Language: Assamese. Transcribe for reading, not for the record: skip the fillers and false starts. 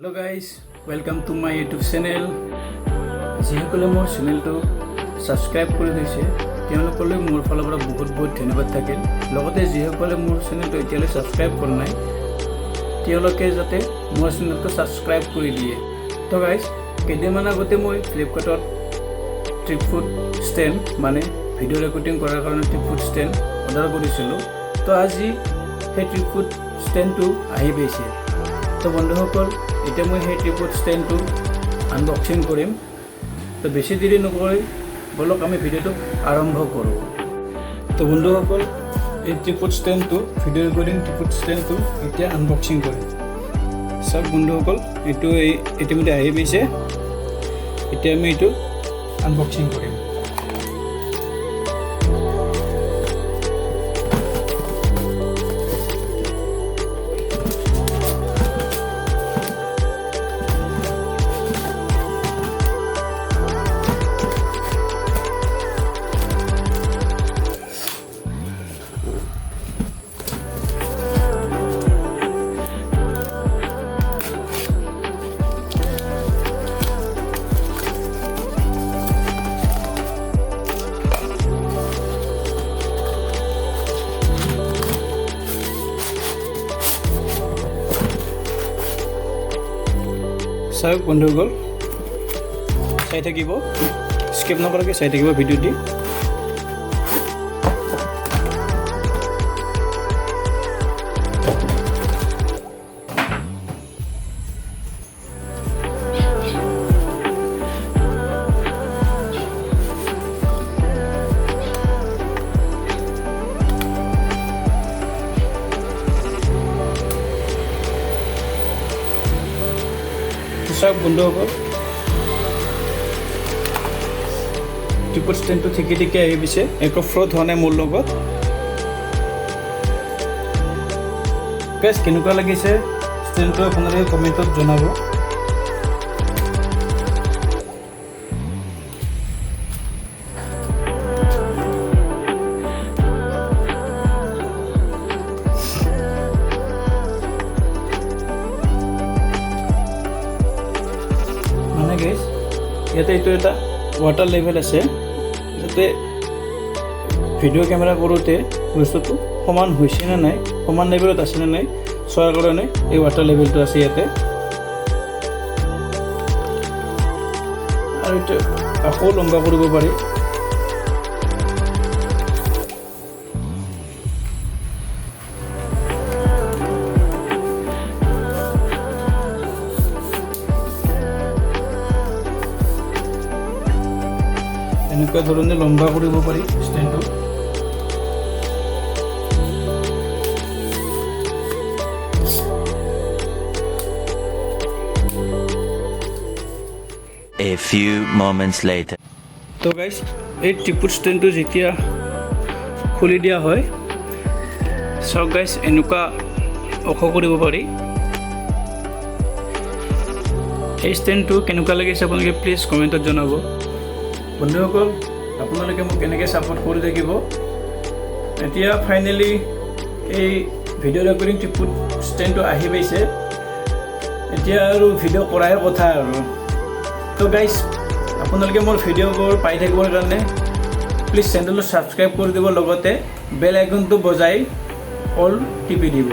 Hello guys, welcome to my YouTube channel. যিসকলে মোৰ চেনেলটো সাবস্ক্ৰাইব কৰি দিছে তেওঁলোকলৈ মোৰ ফালৰ পৰা বহুত বহুত ধন্যবাদ থাকিল। লগতে যিসকলে মোৰ চেনেলটো এতিয়ালৈ সাবস্ক্ৰাইব কৰা নাই তেওঁলোকে যাতে মোৰ চেনেলটো সাবস্ক্ৰাইব কৰি দিয়ে। তো গাইজ কেইদিনমান আগতে মই ফ্লিপকাৰ্টত ট্ৰিপফুড ষ্টেণ্ড মানে ভিডিঅ' ৰেকৰ্ডিং কৰাৰ কাৰণে ট্ৰিপফুড ষ্টেণ্ড অৰ্ডাৰ কৰিছিলোঁ। তো আজি সেই ট্ৰিপফুড ষ্টেণ্ডটো আহি পাইছে। তো বন্ধুসকল এতিয়া মই সেই ট্ৰিপফুড ষ্টেণ্ডটো আনবক্সিং কৰিম। তো বেছি দেৰি নকৰি বলক আমি ভিডিঅ'টো আৰম্ভ কৰোঁ। তো বন্ধুসকল এই ট্ৰিপফুড ষ্টেণ্ডটো ভিডিঅ' ৰেকৰ্ডিং ট্ৰিপফুড ষ্টেণ্ডটো এতিয়া আনবক্সিং কৰিম। চাওক বন্ধুসকল এইটো ইতিমধ্যে আহি পাইছে। এতিয়া আমি এইটো আনবক্সিং কৰিম। চাওক বন্ধুসকল চাই থাকিব, স্কিপ নকৰাকৈ চাই থাকিব ভিডিঅ'টি। চাওক বন্ধুসকল ট্ৰিপফুড ষ্টেণ্ডটো ঠিকে ঠিকে আহি পিছে একো ফ্ৰড হোৱা নাই মোৰ লগত। গাইজ কেনেকুৱা লাগিছে ষ্টেণ্ডটো আপোনালোকে কমেণ্টত জনাব। গাইজ ইয়াতে এইটো এটা ৱাটাৰ লেভেল আছে, যাতে ভিডিঅ' কেমেৰা কৰোঁতে বস্তুটো সমান হৈছে নে নাই, সমান লেভেলত আছে নে নাই চোৱাৰ কাৰণে এই ৱাটাৰ লেভেলটো আছে ইয়াতে। আৰু এইটো আকৌ লম্বা কৰিব পাৰি। এনেকুৱা ধৰণে লম্বা কৰিব পাৰি ষ্টেণ্ডটো। A few moments later. তো গাইজ এই ট্ৰিপফুড ষ্টেণ্ডটো যেতিয়া খুলি দিয়া হয় চাওক গাইজ এনেকুৱা ওখ কৰিব পাৰি। এই ষ্টেণ্ডটো কেনেকুৱা লাগিছে আপোনালোকে প্লিজ কমেণ্টত জনাব। বন্ধুসকল আপোনালোকে মোক কেনেকৈ ছাপোৰ্ট কৰি থাকিব। এতিয়া ফাইনেলি এই ভিডিঅ' ৰেকৰ্ডিং ট্ৰিপফুড ষ্টেণ্ডটো আহি পাইছে। এতিয়া আৰু ভিডিঅ' কৰাৰ কথা আৰু। তো গাইজ আপোনালোকে মোৰ ভিডিঅ'বোৰ পাই থাকিবৰ কাৰণে প্লিজ চেনেলটো ছাবস্ক্ৰাইব কৰি দিব, লগতে বেল আইকনটো বজাই অল টিপি দিব।